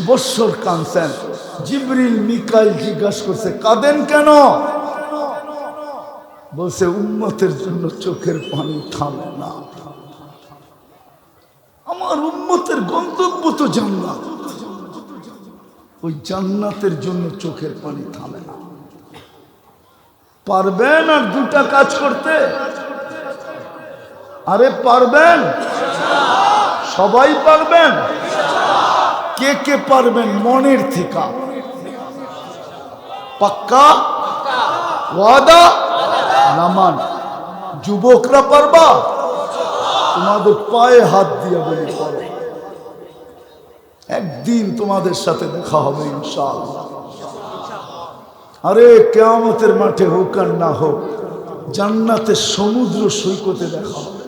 বছর কাঁদছেন। জিবরিল মিকাইল জিজ্ঞাসা করছে, কাঁদেন কেন? বলছে, উম্মতের জন্য চোখের পানি থামে না। আমার উম্মতের গন্তব্য তো জান্নাত, ওই জান্নাতের জন্য চোখের পানি থামে না। পারবেন আর দুটা কাজ করতে? আরে পারবেন? সবাই পারবেন? কে কে পারবেন মনের থেকে? পাক্কা ওয়াদা? নামান। যুবকরা পারবা? তোমাদের পায়ে হাত দিয়ে বলি করো, একদিন তোমাদের সাথে দেখা হবে ইনশাআল্লাহ। আরে কিয়ামতের মাঠে হোক আর না হোক, জান্নাতের সমুদ্র সৈকতে দেখা হবে।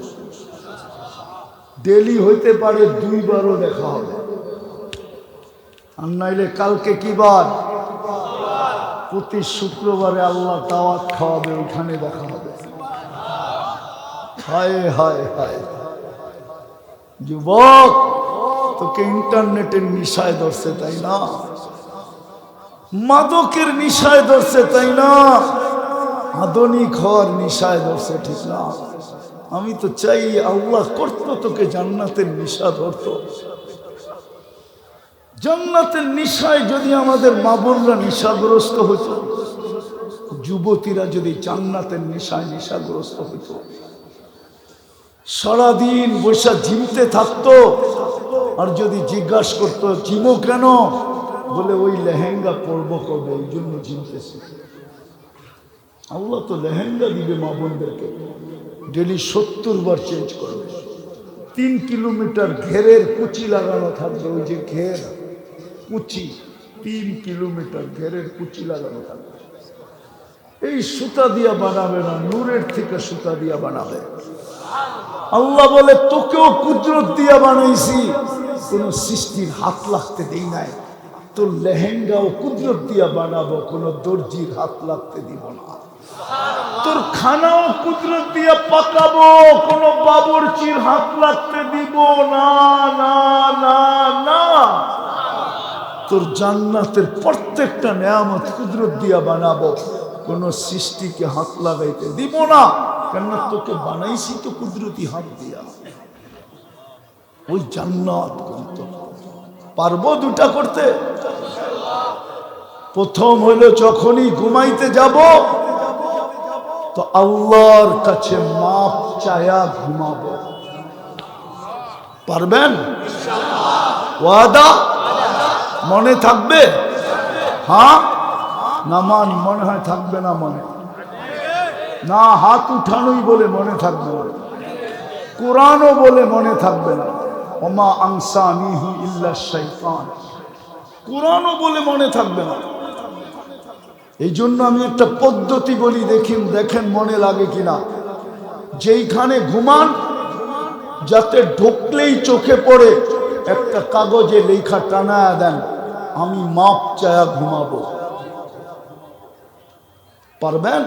ডেলি হইতে পারে, 2 বারও দেখা হবে। আর নাইলে কালকে কি বার? প্রতি শুক্রবারে আল্লাহ দাওয়াত খাওয়াবে, ওইখানে দেখা হবে। হায় হায় হায়, যুবক তোকে ইন্টারনেটের নিশায় ধরছে তাই না? মাদকের নিশায় ধরছে তাই না? আধুনিক হওয়ার নিশায় ধরছে, ঠিক না? আমি তো চাই আল্লাহ করতো তোকে জান্নাতের নিশা ধরতো। জান্নাতের নিশায় যদি আমাদের মা বোনরা নিশাগ্রস্ত হইত, যুবতীরা যদি জান্নাতের নিশায় নিশাগ্রস্ত হইত, সারাদিন বৈশা ঝিমতে থাকতো, আর যদি জিজ্ঞাসা করতো ঝিমো কেন, বলে ওই লেহেঙ্গা পরবো কবে, এই জন্য ঝিমতেছি। আল্লাহ তো লেহেঙ্গা দিবে মা বোনদেরকে, ডেলি 70 বার চেঞ্জ করবে। 3 কিলোমিটার ঘেরের কুচি লাগানো থাকবে, ওই যে ঘের কুচি, 3 কিলোমিটার ঘেরের কুচি লাগানো থাকবে। এই সুতা দিয়া বানাবে না, নূরের থেকে সুতা দিয়া বানাবে। আল্লাহ বলে তোকেও কুদরত দিয়া বানাইছি, কোন সৃষ্টির হাত লাগতে দেই নাই। তোর লেহেঙ্গাও কুদরত দিয়া বানাবো, কোন দর্জির হাত লাগতে দিব না। তোর খানাও কুদরত দিয়া পাকাবো, কোন বাবুর্চির হাত লাগতে দিব না না না না। তোর জান্নাতের প্রত্যেকটা নেয়ামত কুদরত দিয়া বানাবো, কোন সৃষ্টিকে হাত লাগাইতে দিব না। কেননা তোকে বানাইছি তো কুদরতি হাত দিয়া। ওই জান্নাত করতে পারবো দুটা করতে? প্রথম হলো যখনই ঘুমাইতে যাব তো আল্লাহর কাছে মাপ চায়া ঘুমাবো। পারবেন? ওয়াদা? মনে থাকবে? হ্যাঁ নামান মনে হয় থাকবে না, মনে না, হাত উঠানোই বলে মনে থাকবে না, কোরআনও বলে মনে থাকবে না। ওমা আনসানিহু ইল্লা শাইতান, কোরআনও বলে মনে থাকবে না। এই জন্য আমি একটা পদ্ধতি বলি, দেখেন মনে লাগে কিনা। যেইখানে ঘুমান যাতে ঢুকলেই চোখে পড়ে একটা কাগজে লেখা টানায়া দেন, আমি মাপ চায়া ঘুমাবো। পারবেন?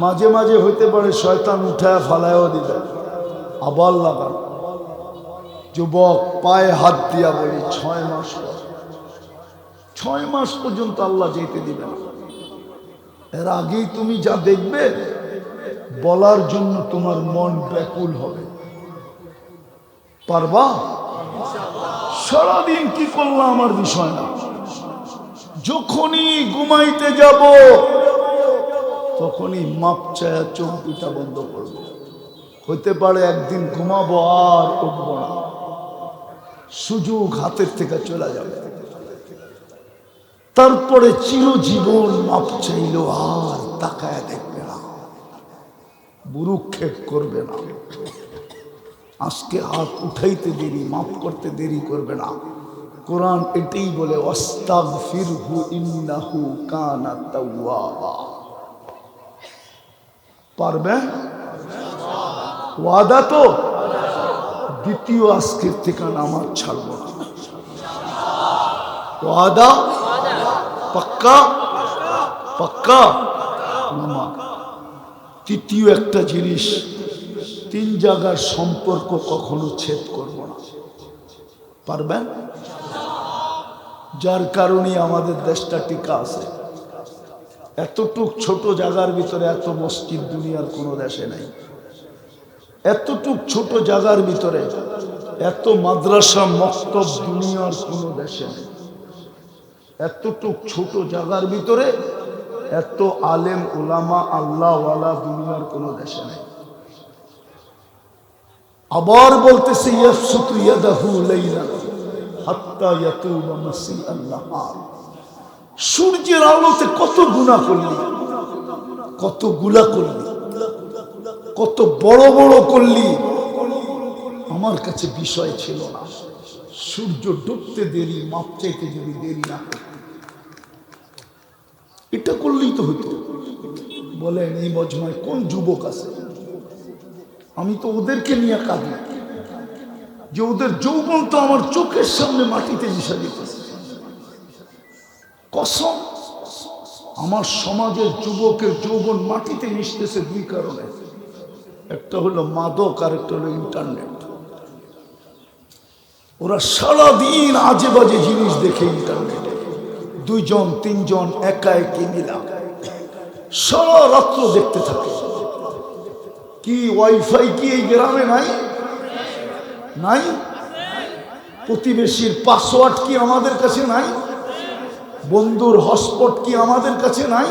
মাঝে মাঝে হইতে পারে শয়তান উঠায় ফালায়ও দিবে, আবার লাগান। যুবক পায়ে হাত দিয়া বলি 6 মাস পর, 6 মাস পর্যন্ত আল্লাহ যেতে দিবে না। এর আগেই তুমি যা দেখবে, বলার জন্য তোমার মন ব্যাকুল হবে। পারবা? সারাদিন কি করলাম আমার বিষয় না, যখনই ঘুমাইতে যাব তখনই মাপ চায়া চোখ দুটা বন্ধ করবো। হইতে পারে একদিন ঘুমাবো আর উঠবো না, সুযোগ হাতের থেকে চলে যাবে। তারপরে চিরজীবন মাপ চাইল আর তাকায় দেখবে না, বুরুক্ষেপ করবে না। আজকে হাত উঠাইতে দেরি, মাফ করতে দেরি করবে না। কোরআন এটাই বলে, ওয়াস্তাগফিরহু ইন্নাহু কানা তাওয়াবা। পারবে? ওয়াদা তো? দ্বিতীয় আজকের থেকে নামাজ ছাড়ব না। ওয়াদা? পাক্কা? পাক্কা নামাজ। তৃতীয় একটা জিনিস, 3 জায়গার সম্পর্ক কখনো ছেদ করব না। পারবেন? যার কারণে আমাদের দেশটা টিকা আছে। এতটুক ছোট জায়গার ভিতরে এত মসজিদ দুনিয়ার কোনো দেশে নাই। এতটুক ছোট জায়গার ভিতরে এত মাদ্রাসা মক্তব দুনিয়ার কোনো দেশে নেই। এতটুক ছোট জায়গার ভিতরে এত আলেম উলামা আল্লাহওয়ালা দুনিয়ার কোনো দেশে নেই। আবার বলতেছে ইয়াবসুতু ইয়াদাহু লাইলান হাত্তা ইয়াতুবা মাসিআন নাহার। সূর্যের আলোতে কত গুনাহ করলি, কতগুলা করলি, কত বড় বড় করলি, আমার কাছে বিষয় ছিল না। সূর্য ডুবতে দেরি, মাপ চাইতে যদি দেরি না করত, এটা করলেই তো হতো। বলেন এই মজমায় কোন যুবক আছে? আমি তো ওদেরকে নিয়ে কাঁদি যে ওদের যৌবন তো আমার চোখের সামনে মাটিতে মিশা দিতেছে। কসম, আমার সমাজের যুবকের যৌবন মাটিতে মিশতেছে দুই কারণে। একটা হলো মাদক, আর একটা হলো ইন্টারনেট। ওরা সারাদিন আজে বাজে জিনিস দেখে ইন্টারনেটে, দুইজন তিনজন একা একই মিলা সারা রাত্র দেখতে থাকে। কি ওয়াইফাই কি এই গ্রামে নাই? নাই। প্রতিবেশীর পাসওয়ার্ড কি আমাদের কাছে নাই? বন্ধুর হটস্পট কি আমাদের কাছে নাই?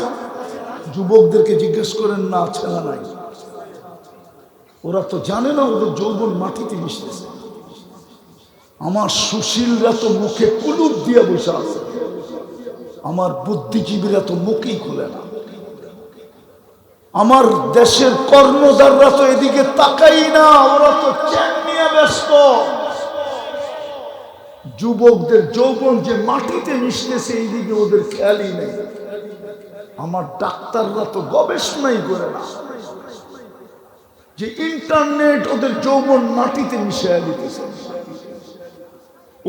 যুবকদেরকে জিজ্ঞেস করেন না আছে না নাই। ওরা তো জানে না ওদের যৌবন মাটিতে মিশতেছে। আমার সুশীলরা তো মুখে কুলুপ দিয়ে বসে আছে, আমার বুদ্ধিজীবীরা তো মুখেই খুলে না। আমার দেশের কর্মদাররা তো এদিকে তাকাই না, ওরা তো চ্যান নিয়ে ব্যস্ত। যুবকদের যৌবন যে মাটিতে মিশতেছে এইদিকে ওদের খেয়ালই নেই। আমার ডাক্তাররা তো গবেষণাই করে না যে ইন্টারনেট ওদের যৌবন মাটিতে মিশিয়ে দিতেছে।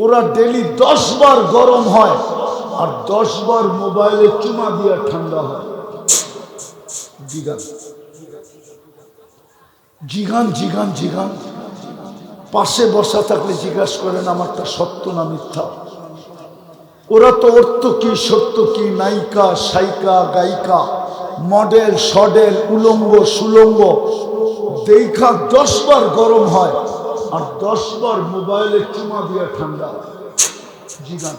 ওরা ডেলি 10 বার গরম হয় আর 10 বার মোবাইলে চুমা দিয়ে ঠান্ডা হয়। জিগান জিগান জিগান জিগান। পাশে বসা থাকলে জিজ্ঞাসা করেন আমারটা সত্য না মিথ্যা। ওরা তো অর্থ কি সত্য কি, নায়িকা সাইকা গায়িকা মডেল সডেল উলঙ্গ সুলঙ্গ দেখা 10 বার গরম হয় আর 10 বার মোবাইলে চুমা দিয়ে ঠান্ডা হয়। জিগান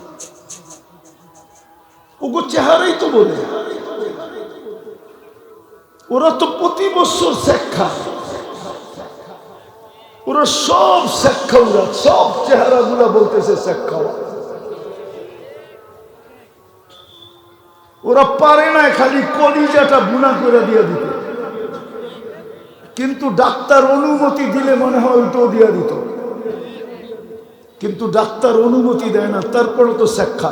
ওগো চেহারাই তো বলে। ওরা তো প্রতি বছর শিক্ষা, ওরা সব শিক্ষা, ওরা সব চেহারা গুলা বলতেছে শিক্ষা। ওরা পারে না খালি কলিজাটা বুনা করে দিয়ে দিতে, কিন্তু ডাক্তার অনুমতি দিলে মনে হয় ওইটাও দিয়ে দিত, কিন্তু ডাক্তার অনুমতি দেয় না। তারপরে তো শিক্ষা,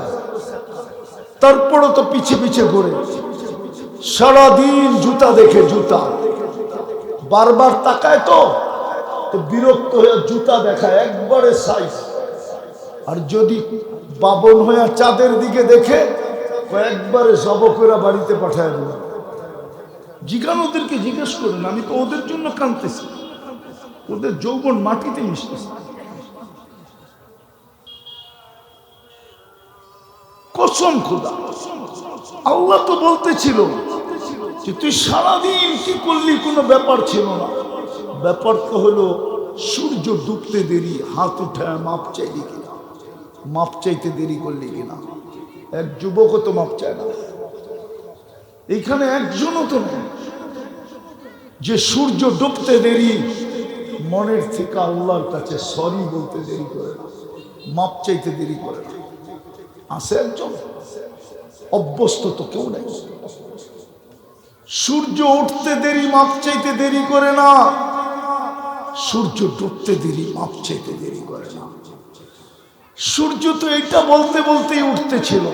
তারপরে তো পিছে পিছে ঘুরে সারাদিন জুতা দেখে, জুতা বারবার তাকায় তো বিরক্ত হয়ে জুতা দেখায় একবারে সাইজ। আর যদি বাবন হয়ে চাঁদের দিকে দেখে একবারে সব করে বাড়িতে পাঠায় দেব। জিজ্ঞান ওদেরকে জিজ্ঞেস করেন, আমি তো ওদের জন্য কাঁদতেছি। ওদের যৌবন মাটিতে মিশতেছে। কসম খোদা, আল্লাহ তো বলতেছিল যে তুই সারাদিন কি করলি কোনো ব্যাপার ছিল না। ব্যাপার তো হলো সূর্য ডুবতে দেরি, হাত উঠায় মাপ চাইলি কিনা, মাপ চাইতে দেরি করলি কিনা। এক যুবকও তো মাপ চায় না, এইখানে একজনও তো নেই যে সূর্য ডুবতে দেরি মনের থেকে আল্লাহর কাছে সরি বলতে দেরি করে না, মাপ চাইতে দেরি করে না। আছে একজন? অভ্যস্ত তো কেউ নেই। সূর্য উঠতে দেরি মাপ চাইতে দেরি করে না, সূর্য ডুবতে দেরি মাপ চাইতে দেরি করে না। সূর্য তো এটা বলতে বলতেই উঠতে ছিল,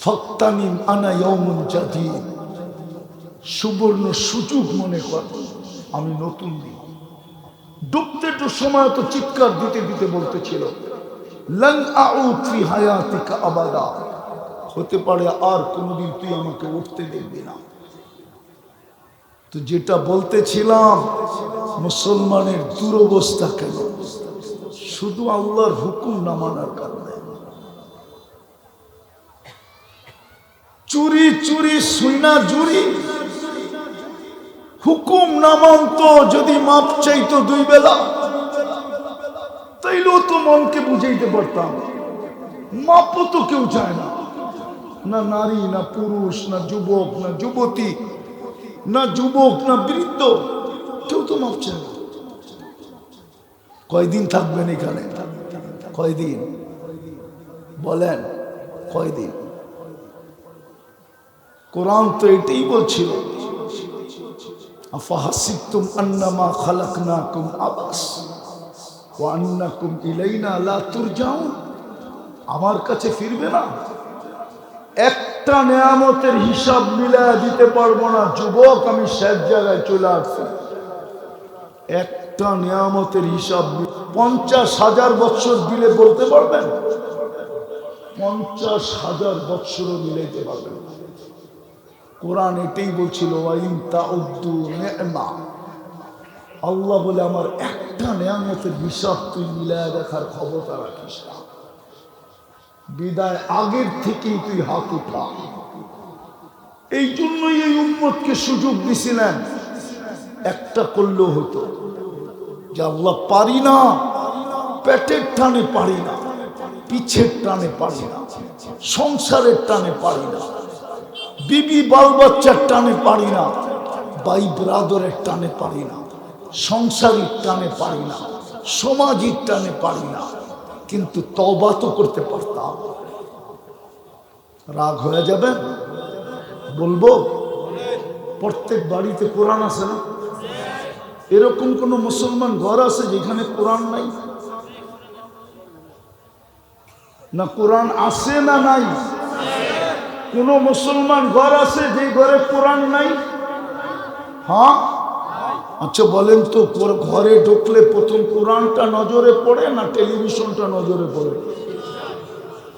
ফাক্তানিম আনা ইয়াউমুন জাদীদ, সুবর্ণ সুযোগ মনে কর আমি নতুন দিন। ডুবতে তো সময় তো চিৎকার দিতে দিতে বলতেছিল লান আউদ ফি হায়াতিকা আবাদা, হতে পারে আর কোনোদিন তুই আমাকে উঠতে দেখবি না। তো যেটা বলতেছিলাম, মুসলমানের দুরবস্থা কেন? শুধু আল্লাহর হুকুম না মানার কারণে। চুরি চুরি সুইনা জুরি, হুকুম না মানতো, যদি মাপ চাইতো 2 বেলা, তাইলেও তো মনকে বুঝাইতে পারতাম। মাপও তো কেউ চায় না, না নারী, না পুরুষ, না যুবক, না যুবতী, না যুবক, না বৃদ্ধ, কেউ তো মাপ চায় না। কয়দিন থাকবেন এখানে? কয়দিন বলেন? কয়দিন? কোরআন তো এটাই বলছিল, আফাহাসিবতুম আন্নামা খালাকনাকুম আবাস ওয়া আন্নাকুম ইলাইনা লা তুরজাউন। আমার কাছে ফিরবে না? একটা নেয়ামতের হিসাব মিলায় দিতে পারবো না যুবক, আমি শেষ জায়গায় চলে আসছি। একটা নিয়ামতের হিসাব 50,000 বছর দিলে বলতে পারবেন? 50,000 বছরও মিলাইতে পারবেন। কোরআন এটাই বলছিল, আল্লাহ বলে আমার একটা নিয়ামতের হিসাব তুই মিলায় দেখার ক্ষমতা রাখিস না, বিদায় আগের থেকেই তুই হাত উঠা। এই জন্যই এই উম্মতকে সুযোগ দিছিলেন, একটা করলেও হতো যে আল্লাহ পারি না, পেটের টানে পারি না, পিছের টানে পারি না, সংসারের টানে পারি না, বিবি বাল বাচ্চার টানে পারি না, ভাই ব্রাদরের টানে পারি না, সংসারের টানে পারি না, সমাজের টানে পারি না, কিন্তু তওবা তো করতে পারতাম। রাগ হয়ে যাবেন? বলবো, প্রত্যেক বাড়িতে কোরআন আছে না? এরকম কোন মুসলমান ঘর আছে যেখানে কোরআন নাই? না কোরআন আছে না নাই? কোন মুসলমান ঘর আছে যে ঘরে কোরআন নাই? হ্যাঁ, আচ্ছা বলেন তো, ঘরে ঢুকলে প্রথম কোরআনটা নজরে পড়ে না টেলিভিশনটা নজরে পড়ে?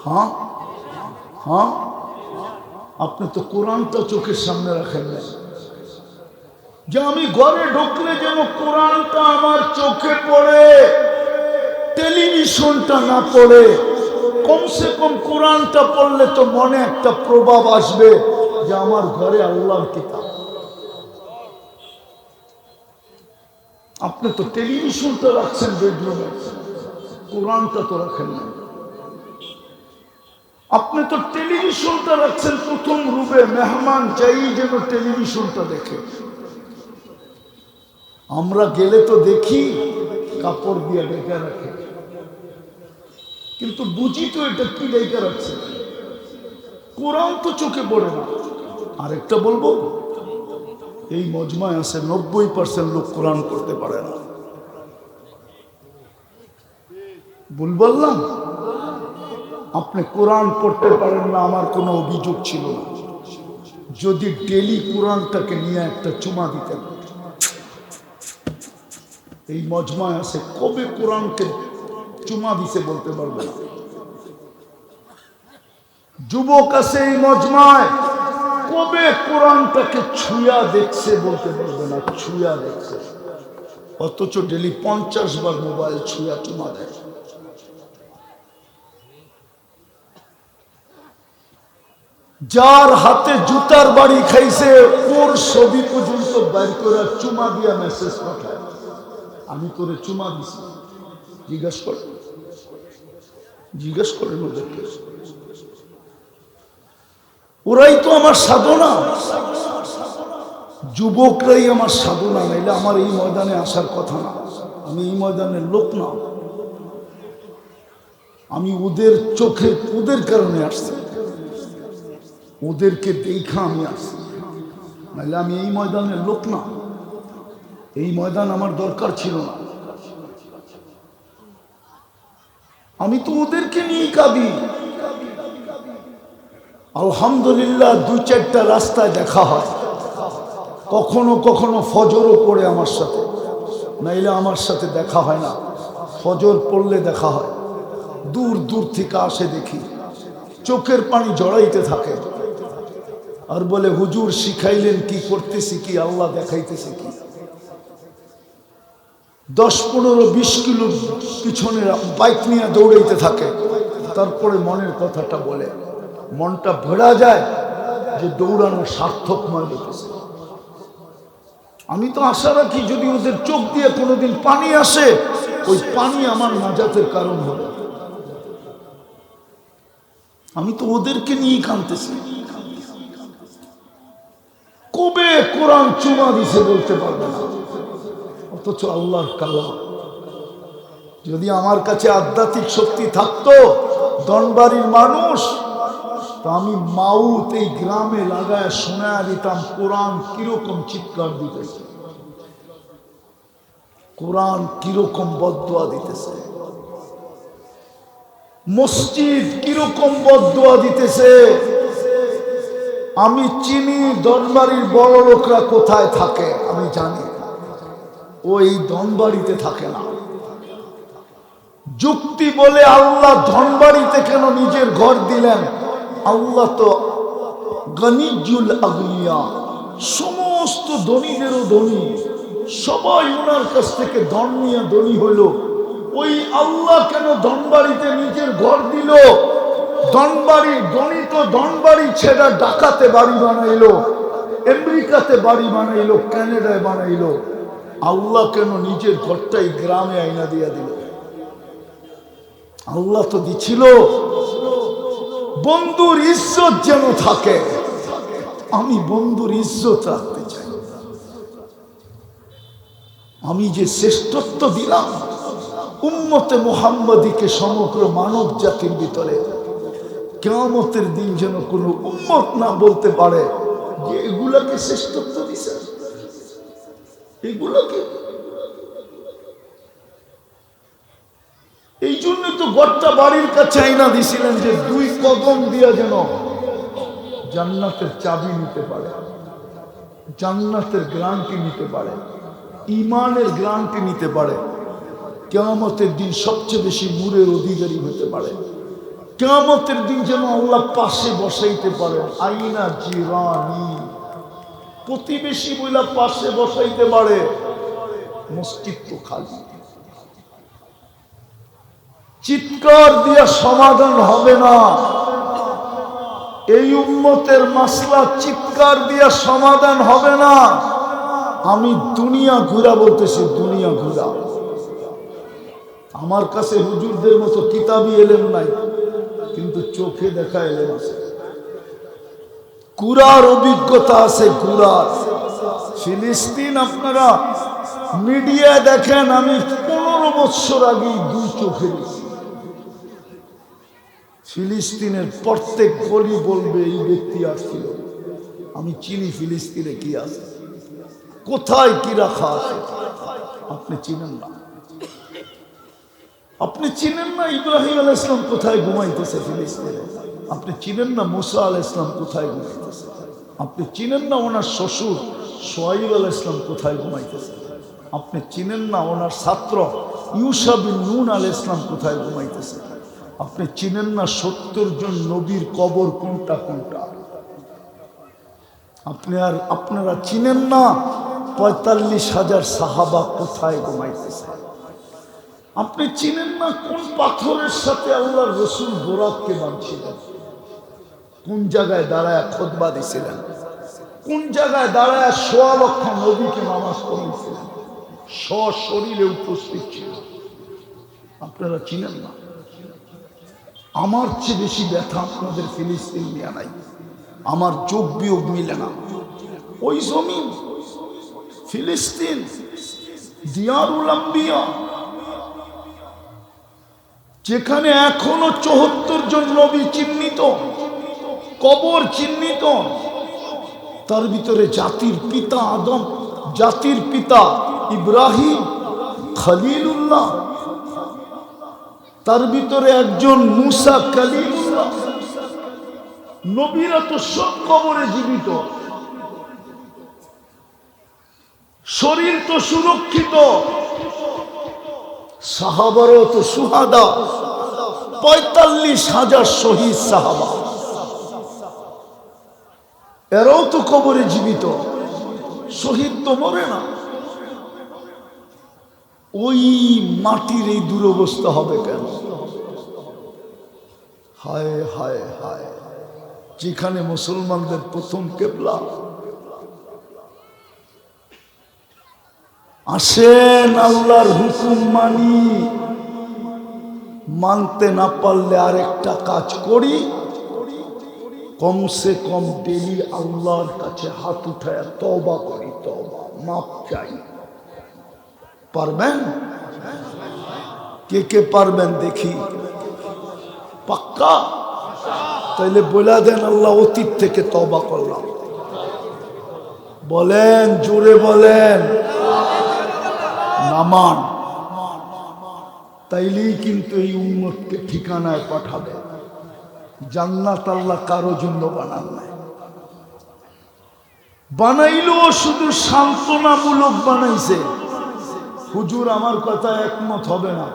হ্যাঁ হ্যাঁ, আপনি তো কোরআনটা চোখের সামনে রাখেন না, যে আমি ঘরে ঢুকলে যেন কোরআনটা আমার চোখে পড়ে, টেলিভিশনটা না পড়ে। কমসে কম কোরআনটা পড়লে তো মনে একটা প্রভাব আসবে যে আমার ঘরে আল্লাহর কিতাব। আপনি তো টেলিভিশনটা রাখছেন বেডরুমে, কোরআনটা তো রাখেন না। আপনি তো টেলিভিশনটা রাখছেন প্রথম রুমে, মেহমান চাই যেন টেলিভিশনটা দেখে। আমরা গেলে তো দেখি কাপড় দিয়ে ঢেকে রাখে, কিন্তু বুঝি তো এটা কি ঢেকে রাখছে, কোরআন তো চোখে পড়ে না। আরেকটা বলবো, এই মজমায় আছে 90% লোক কোরআন পড়তে পারে না। ভুল বললাম? আপনি কোরআন পড়তে পারেন না, আমার কোনো অভিযোগ ছিল না, যদি ডেলি কোরআনটাকে নিয়ে একটা চুমা দিতেন। এই মজমায় আছে, কবে কোরআনকে চুমা দিছে বলতে পারবে না। যুবক আছে এই মজমায়, কবে কোরআনটাকে ছুঁয়া দেখছে বলতে পারবে না, ছুঁয়া দেখছে। অথচ ডেলি 50 বার মোবাইল ছুঁয়া চুমা দেয়। যার হাতে জুতার বাড়ি খাইছে ওর ছবি পর্যন্ত বাইর করে চুমা দিয়া মেসেজ পাঠায়, আমি তোরে চুমা দিছি। জিজ্ঞাসা করেন, জিজ্ঞাসা করেন ওদেরকে। ওরাই তো আমার সাধনা, যুবকরাই আমার সাধনা, নাইলে আমার এই ময়দানে আসার কথা না। আমি এই ময়দানের লোক না, আমি ওদের চোখে, ওদের কারণে আসছি, ওদেরকে দেখা আমি আসছি, নাইলে আমি এই ময়দানের লোক না। এই ময়দান আমার দরকার ছিল না। আমি তো ওদেরকে নিয়েই কাঁদি। আলহামদুলিল্লাহ 2-4টা রাস্তায় দেখা হয়, কখনো কখনো ফজরও পড়ে আমার সাথে, নাইলে আমার সাথে দেখা হয় না। ফজর পড়লে দেখা হয়, দূর দূর থেকে আসে, দেখি চোখের পানি জড়াইতে থাকে, আর বলে হুজুর শিখাইলেন কি, করতেছি কি, আল্লাহ দেখাইতেছে কি। 10-15-20 কিলো পিছনে বাইক নিয়ে দৌড়াইতে থাকে, তারপরে মনের কথাটা বলে, মনটা ভরা যায়। যে দৌড়ানো সার্থক মনে হতেছে। আমি তো আশা রাখি যদি ওদের চোখ দিয়ে কোনোদিন পানি আসে, ওই পানি আমার নাজাতের কারণ হবে। আমি তো ওদেরকে নিয়ে কাঁদতেছি। কবে কোরআন চুমা দিছে বলতে পারবে না, অথচ আল্লাহর কালাম। যদি আমার কাছে আধ্যাত্মিক শক্তি থাকতো, ধনবাড়ির মানুষ, তো আমি মাউত এই গ্রামে লাগায় শোনা দিতাম কোরআন কিরকম চিৎকার দিতেছে, কোরআন কিরকম বদদুয়া দিতেছে, মসজিদ কিরকম বদদুয়া দিতেছে। আমি চিনি ধনবাড়ির বড় লোকরা কোথায় থাকে, আমি জানি ওই ধনবাড়িতে থাকে না। যুক্তি বলে আল্লাহ ধনবাড়িতে কেন নিজের ঘর দিলেন? আল্লাহ তো গনিজুল আগনিয়া, সমস্ত ধনীদেরও ধনী, সবাই ওনার কাছ থেকে ধন নিয়ে ধনী হইল। ওই আল্লাহ কেন ধনবাড়িতে নিজের ঘর দিল? ধনবাড়ি গণিত, ধনবাড়ি ছেড়া ঢাকাতে বাড়ি বানাইলো, আমেরিকাতে বাড়ি বানাইলো, কানাডায় বানাইলো। আল্লাহ কেন নিজের ঘরটাই গ্রামে আইনা দিয়া দিল? আল্লাহ তো দিছিল বন্ধুর ইজ্জত যেন থাকে। আমি বন্ধুর ইজ্জত রাখতে চাই। আমি যে শ্রেষ্ঠত্ব দিলাম উম্মতে মুহাম্মাদীকে সমগ্র মানব জাতির ভিতরে, কিয়ামতের দিন যেন কোনো উম্মত না বলতে পারে যে এগুলাকে শ্রেষ্ঠত্ব দিছে, এগুলাকে। এই জন্য তো ঘরটা বাড়ির কাছে আইনা দিছিলেন যে 2 কদম দিয়া যেন জান্নাতের চাবি নিতে পারে, জান্নাতের গ্যারান্টি নিতে পারে, ঈমানের গ্যারান্টি নিতে পারে, কিয়ামতের দিন সবচেয়ে বেশি নূরের অধিকারী হতে পারে, কিয়ামতের দিন যেন আল্লাহ পাশে বসাইতে পারে। আইনা জিরানি, প্রতিবেশী বইলা পাশে বসাইতে পারে। মসজিদ তো খালি। চিৎকার দিয়া সমাধান হবে না। এই উম্মতের মাসলা চিৎকার দিয়া সমাধান হবে না। আমি দুনিয়া ঘুরা বলতেছি, দুনিয়া ঘুরা। আমার কাছে হুজুরদের মতো কিতাবি এলেম নাই, কিন্তু চোখে দেখা এলেম আছে, ঘুরার অভিজ্ঞতা আছে, ঘুরার। ফিলিস্তিন আপনারা মিডিয়ায় দেখেন, আমি 15 বছর আগে 2 চোখে দেখি। ফিলিস্তিনের প্রত্যেক গলি বলবে এই ব্যক্তি আসছিল। আমি চিনি ফিলিস্তিনে কি আছে, কোথায় কি রাখা আছে। আপনি চিনেন না, আপনি চিনেন না ইব্রাহিম আলাইহিস সালাম কোথায় ঘুমাইতেছে ফিলিস্তিনে। আপনি চিনেন না মুসা আলাইহিস সালাম কোথায় ঘুমাইতেছে। আপনি চিনেন না ওনার শ্বশুর শুআয়ব আলাইহিস সালাম কোথায় ঘুমাইতেছে। আপনি চিনেন না ওনার ছাত্র ইউসা বিন নুন আলাইহিস সালাম কোথায় ঘুমাইতেছে। আপনি চিনেন না 70 জন নবীর কবর কোনটা কোনটা। আপনারা চিনেন না 45,000 সাহাবা কোথায় ঘুমাইতেছে। আপনি চিনেন না কোন পাথরের সাথে আল্লাহর রাসূল বোরাককে বাঁধছিলেন, কোন জায়গায় দাঁড়ায় খুতবা দিছিলেন, কোন জায়গায় দাঁড়ায় 1.25 লক্ষ নবীকে নামাজ পড়িয়েছিলেন, সশরীরে উপস্থিত ছিল। আপনারা চিনেন না। আমার চেয়ে বেশি ব্যথা আপনাদের ফিলিস্তিন নিয়ে নাই। আমার চোখ বিয়োগ মিলে না। ওই জমিন ফিলিস্তিন, দিয়ারুল আম্বিয়া, যেখানে এখনো 74 জন নবী চিহ্নিত, কবর চিহ্নিত। তার ভিতরে জাতির পিতা আদম, জাতির পিতা ইব্রাহিম খলিলুল্লাহ, তার ভিতরে একজন মুসা কালিমুল্লাহ। নবীরা তো সব কবরে জীবিত, শরীর তো সুরক্ষিত। সাহাবারও তো সুহাদা, 45,000 শহীদ সাহাবা, এরাও তো কবরে জীবিত। শহীদ তো মরে না। ওই মাটির এই দুরবস্থা হবে কেন? হায় হায় হায়। যেখানে মুসলমানদের প্রথম কেবলা। আসেন আল্লাহর হুকুম মানি, মানতে না পারলে আরেকটা কাজ করি, কমসে কম ডেলি আল্লাহর কাছে হাত উঠায় তওবা করি, তওবা মাপ চাই। পারবেন? কে কে পারবেন দেখি? পাক্কা? তাইলে বলে দেন, আল্লাহ অতীত থেকে তওবা করলাম। বলেন, জোরে বলেন। নামান, তাইলেই কিন্তু এই উম্মতকে ঠিকানায় পাঠাবে। জান্নাত আল্লাহ কারো জন্য বানান নাই, বানাইলো শুধু সান্ত্বনামূলক বানাইছে। হুজুর আমার কথা একমত হবে না,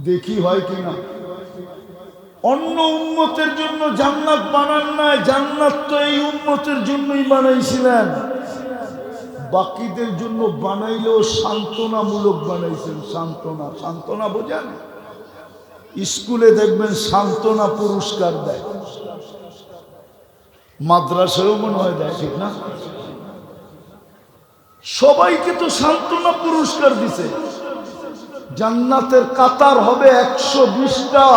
দেখি হয় কিনা। অন্য উম্মতের জন্য জান্নাত বানান নাই, জান্নাত তো এই উম্মতের জন্যই বানাইছিলেন। বাকিদের জন্য বানাইলেও সান্ত্বনামূলক বানাইছেন। সান্ত্বনা, সান্ত্বনা বোঝেন? স্কুলে দেখবেন সান্ত্বনা পুরস্কার দেয়, মাদ্রাসায়ও মনে হয় দেয়, ঠিক না? সবাইকে তো সান্ত্বনা পুরস্কার দিছে। জান্নাতের কাতার হবে 120টা,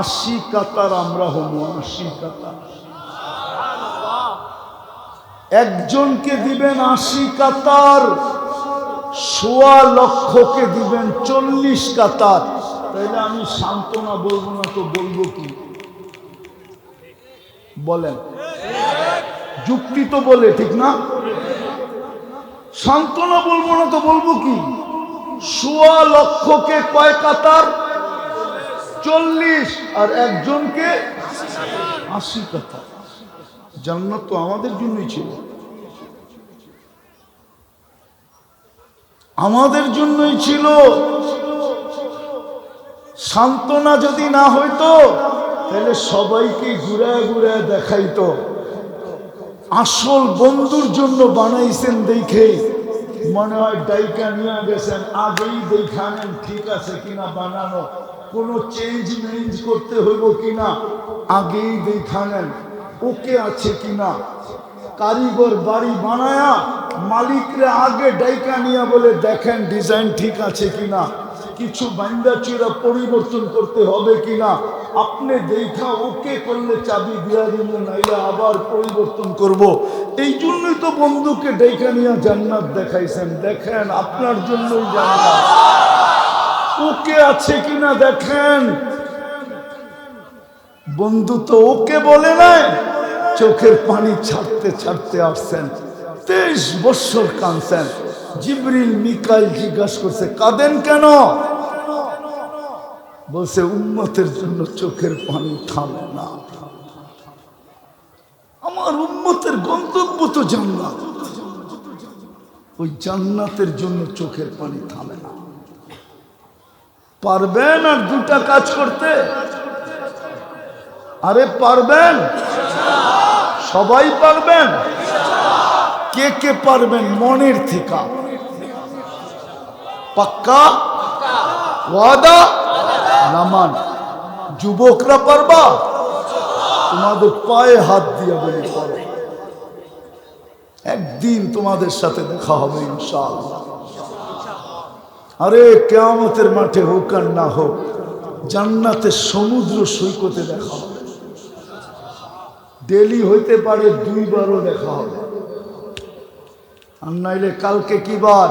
80 কাতার আমরা হব, 80 কাতার। একজনকে দিবেন 80 কাতার, 1.25 লক্ষকে দিবেন 40 কাতার। তাইলে আমি সান্ত্বনা বলবো না তো বলবো কি? বলেন, যুক্তি তো বলে, ঠিক না? সান্ত্বনা বলবো না তো বলবো কি? 1.25 লক্ষকে কয় কাতার? 40, আর একজনকে 80 কাতার। জান্নাত তো আমাদের জন্যই ছিল, আমাদের জন্যই ছিল। সান্ত্বনা যদি না হইতো তাহলে সবাইকে ঘুরায় ঘুরায় দেখাইতো। আসল বন্ধুর জন্য বানাইছেন দেখে মনে হয় ডাইকা নিয়ে গেছেন, আগেই দেখানেন ঠিক আছে কিনা বানানো, কোনো চেঞ্জ মেঞ্জ করতে হইব কিনা আগেই দেখানেন, ওকে আছে কিনা। কারিগর বাড়ি বানায়া মালিকরে আগে ডাইকা নিয়ে বলে দেখেন ডিজাইন ঠিক আছে কিনা, কিছু বান্দা চূড়া পরিবর্তন করতে হবে কিনা। আপনি দেখা ওকে করলে চাবি দিয়া দিব, নাইলে আবার পরিবর্তন করব। এই জন্যই তো বন্ধুকে ডাইকা নিয়ে জান্নাত দেখাইছেন। দেখেন আপনার জন্যই জান্নাত, ওকে আছে কিনা দেখেন। বন্ধু তো ওকে বলে নাই, চোখের পানি ছাড়তে ছাড়তে আসছেন, 23 বছর কাঁদছেন। জিবরিল মিকাইল জিজ্ঞাসা করছে কাঁদেন কেন? বলছে উম্মতের জন্য চোখের পানি থামে না, আমার উম্মতের গন্তব্য তো জান্নাত, ওই জান্নাতের জন্য চোখের পানি থামে না। পারবেন আর দুটা কাজ করতে? আরে পারবেন, সবাই পারবেন। কে কে পারবেন মনের থেকে? পাক্কা ওয়াদা? নামান। যুবকরা পারবা? তোমাদের পায়ে হাত দিয়ে বলি পারো। একদিন তোমাদের সাথে দেখা হবে ইনশাআল্লাহ। আরে কিয়ামতের মাঠে হোক আর না হোক, জান্নাতের সমুদ্র সৈকতে দেখা হবে। ডেলি হইতে পারে 2 বারও দেখা হবে, আর নাইলে কালকে কি বার?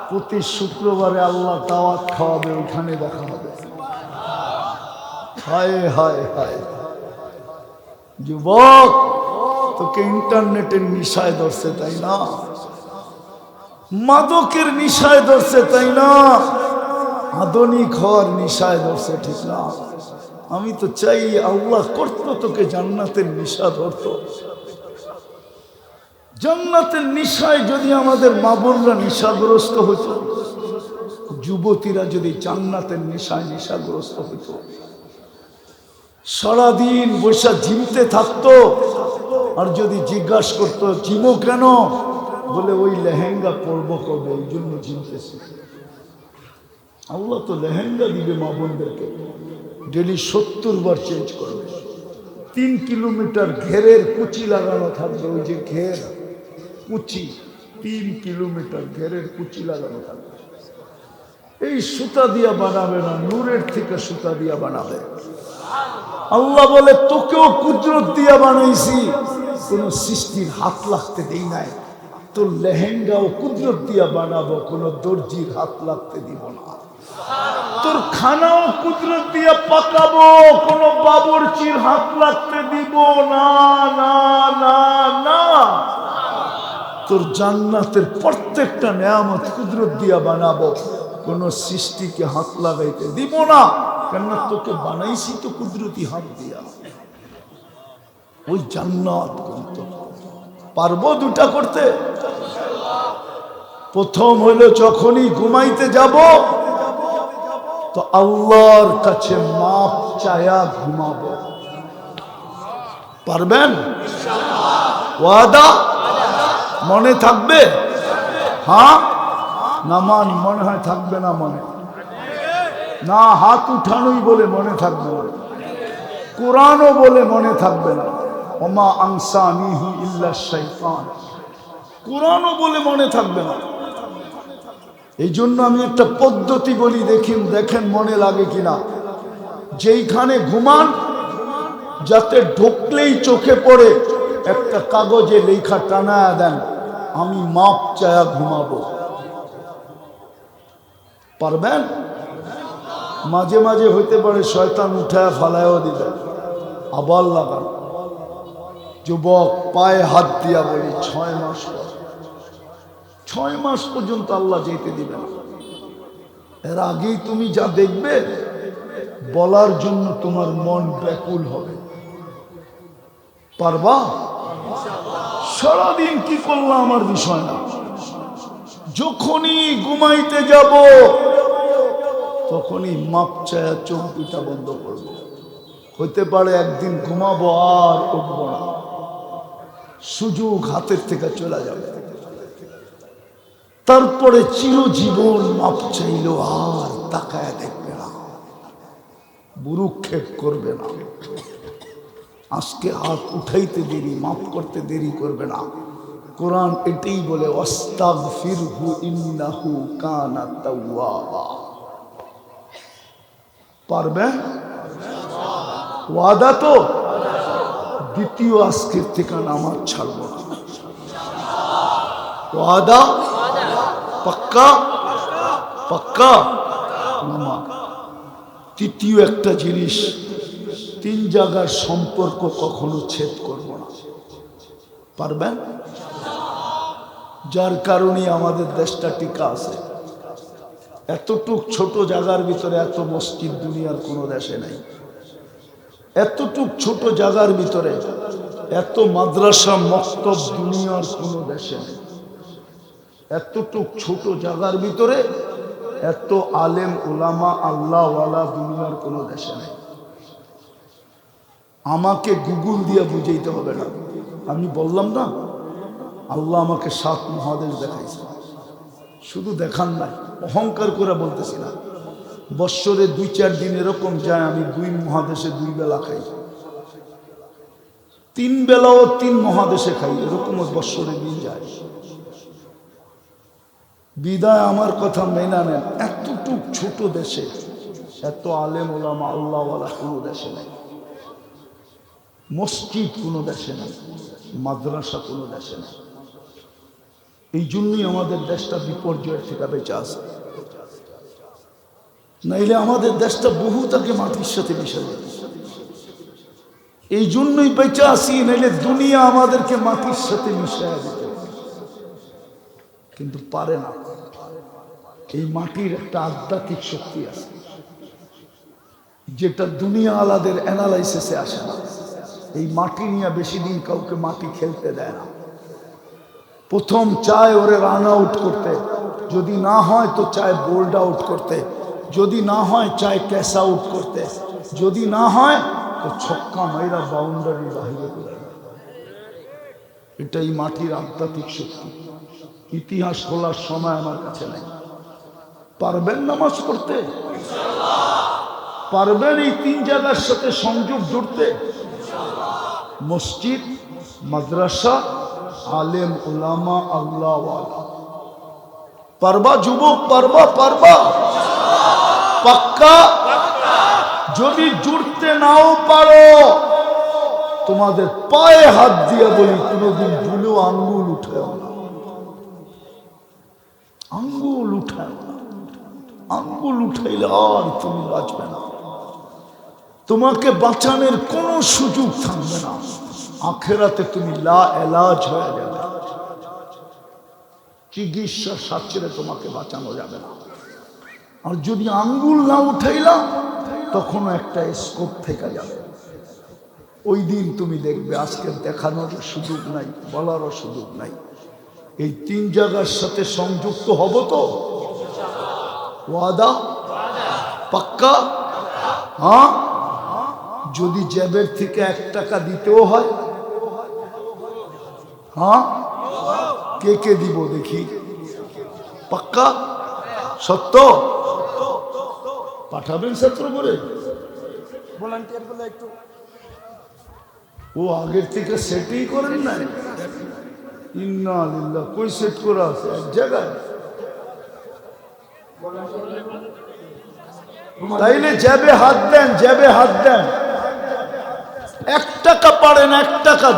প্রতি শুক্রবারে আল্লাহ দাওয়াত খাওয়াবে, ওইখানে দেখা হবে। হায় হায় হায়, যুবক তোকে ইন্টারনেটের নিশায় ধরছে তাই না, মাদকের নিশায় ধরছে তাই না, আধুনিক হওয়ার নিশায় ধরছে, ঠিক না? আমি তো চাই আল্লাহ করতো তোকে জান্নাতের নিশা ধরতো। জান্নাতের নিশায় যদি আমাদের মা বোনরা নিশাগ্রস্ত হতো, যুবতীরা যদি জান্নাতের নিশায় নিশাগ্রস্ত হতো, সারাদিন বৈশা ঝিমতে থাকতো, আর যদি জিজ্ঞাসা করতো ঝিমো কেন, বলে ওই লেহেঙ্গা পরবো কবে, এই জন্য ঝিমতেছি। আল্লাহ তো লেহেঙ্গা দিবে মা বোনদেরকে, ডেলি 70 বার চেঞ্জ করবে। 3 কিলোমিটার ঘেরের কুচি লাগানো থাকবে, ওই যে ঘের কুচি, 3 কিলোমিটার ঘেরের কুচি লাগানো থাকবে। এই সুতা দিয়া বানাবে না, নূরের থেকে সুতা দিয়া বানাবে। আল্লাহ বলে তোকেও কুদরত দিয়া বানাইছি, কোন সৃষ্টির হাত লাগতে দেই নাই। তোর লেহেঙ্গাও কুদরত দিয়া বানাবো, কোন দর্জির হাত লাগতে দিব না। তোর খানাও কুদরত দিয়া পাকাবো, কোন বাবুর্চির হাত লাগতে দিব না, না, না, না। তোর জান্নাতের প্রত্যেকটা নেয়ামত কুদরত দিয়া বানাবো, কোন সৃষ্টিকে হাত লাগাইতে দিব না। কেননা তোকে বানাইছি তো কুদরতি হাত দিয়া। ওই জান্নাত করতে পারবো দুটা করতে। প্রথম হইল যখনই ঘুমাইতে যাব তো আল্লাহর কাছে মাপ চায়া ঘুমাবো। পারবেন? ওয়াদা মনে থাকবে? হ্যাঁ না? মনে হয় থাকবে না, মনে না। হাত উঠানোই বলে মনে থাকবে না, কোরআনও বলে মনে থাকবে না। ওমা আনসানিহু ইল্লা শাইতান, কোরআনও বলে মনে থাকবে না। এই জন্য আমি একটা পদ্ধতি বলি, দেখেন মনে লাগে কিনা। যেইখানে ঘুমান যাতে ঢুকলেই চোখে পড়ে একটা কাগজে লেখা টানায়া দেন, আমি মাপ চায়া ঘুমাবো। পারবেন? মাঝে মাঝে হইতে পারে শয়তান উঠায় ফালায়ও দিবে, আবার লাগান। যুবক পায়ে হাত দিয়া বলি 6 মাস পর, 6 মাস পর্যন্ত আল্লাহ যেতে দিবে না। এর আগেই তুমি যা দেখবে বলার জন্য তোমার মন ব্যাকুল হবে। পারবা? সারাদিন কি করলাম আমার বিষয় না। যখনই ঘুমাইতে যাব তখনই মাপ চায়া চোখ দুটা বন্ধ করবো। হইতে পারে একদিন ঘুমাবো আর উঠবো না, সুযোগ হাতের থেকে চলে যাবে। তারপরে চিরজীবন মাপ চাইল আর তাকায় দেখবে না, বুরুক্ষেপ করবে না। আজকে হাত উঠাইতে দেরি, মাফ করতে দেরি করবে না। কোরআন এটাই বলে, ওয়াস্তাগফিরহু ইন্নাহু কানা তাওয়াবা। পারবে? ওয়াদা তো? দ্বিতীয় আজকের থেকে নামাজ ছাড়বো না। ওয়াদা? পাক্কা? পাক্কা নামাজ। তৃতীয় একটা জিনিস, 3 জায়গার সম্পর্ক কখনো ছেদ করব না। পারবেন? যার কারণে আমাদের দেশটা টিকা আছে। এতটুক ছোট জায়গার ভিতরে এত মসজিদ দুনিয়ার কোনো দেশে নাই। এতটুক ছোট জায়গার ভিতরে এত মাদ্রাসা মক্তব দুনিয়ার কোনো দেশে নেই। এতটুক ছোট জায়গার ভিতরে এত আলেম ওলামা আল্লাহওয়ালা দুনিয়ার কোনো দেশে নেই। আমাকে গুগল দিয়ে বুঝাইতে হবে না। আমি বললাম না, আল্লাহ আমাকে 7 মহাদেশ দেখাইছে। শুধু দেখান নাই, অহংকার করে বলতেছি না। বৎসরে 2-4 দিন এরকম যায় আমি 2 মহাদেশে 2 বেলা খাই, 3 বেলাও 3 মহাদেশে খাই, এরকম বৎসরে দিন যায়। বিদায় আমার কথা মেনা নেন। এতটুক ছোট দেশে এত আলেম ওলামা আল্লাহওয়ালা কোনো দেশে নেই। মসজিদ কোনো দেশে নেই, মাদ্রাসা কোনো দেশে নেই। এই জন্যই আমাদের দেশটা বিপর্যয়ের থেকে বেঁচে আছে। নাইলে আমাদের দেশটা বহু তাকে মাটির সাথে মিশে যেত। এই জন্যই বেঁচে আসি, নাইলে দুনিয়া আমাদেরকে মাটির সাথে মিশিয়ে দিত। কিন্তু পারে না। এই মাটির একটা আধ্যাত্মিক শক্তি আছে যেটা দুনিয়া আলাদের অ্যানালাইসিসে আসে না। এই মাটি নিয়ে বেশি দিন কাউকে মাটি খেলতে দেয় না। প্রথম চায় ওরে রান আউট করতে, যদি না হয় তো চায় বোল্ড আউট করতে, যদি না হয় চায় ক্যাশ আউট করতে, যদি না হয় তো ছক্কা মাইরা বাউন্ডারি বাহিরে করে। এটাই মাটির আধ্যাত্মিক শক্তি। ইতিহাস খোলার সময় আমার কাছে নেই। পারবেন নামাজ পড়তে? পারবেন এই তিন জায়গার সাথে সংযোগ জুড়তে? মসজিদ, মাদ্রাসা, আলেম উলামা, আল্লাহওয়ালা। পারবা যুবক? পারবা? পারবা? পাক্কা? যদি জুড়তে নাও পারো, তোমাদের পায়ে হাত দিয়ে বলি, কোনোদিন ভুলেও আঙ্গুল উঠাও না, আঙ্গুল উঠাও না। আঙ্গুল উঠাইলে আর তুমি বাঁচবে না, তোমাকে বাঁচানোর কোনো সুযোগ থাকবে না। আখেরাতে তুমি লা এলাজ হয়ে যাবে, চিকিৎসা সাচ্ছেরে তোমাকে বাঁচানো যাবে না। আর যদি আঙ্গুল না উঠাইলাম, তখন একটা স্কোপ থেকে যাবে। ওই দিন তুমি দেখবে আজকে দেখানোর সুযোগ নাই, বলারও সুযোগ নাই। এই তিন জায়গার সাথে সংযুক্ত হব তো? ওয়াদা? পাক্কা? হ্যাঁ। যদি জেবের থেকে 1 টাকা দিতেও হয়, হ্যাঁ, কে কে দিব দেখি? পাক্কা? সত্য? পাঠাবেন ছাত্র করে? ভলান্টিয়ার গুলো একটু ও আগের থেকে সেটই করেন না? ইন্না লিল্লাহ। কই সেট করা আছে? এক জায়গায়? তাইলে জ্যাবে হাত দেন, জ্যাবে হাত দেন। 1 টাকা পারেন, 1 টাকা দেন।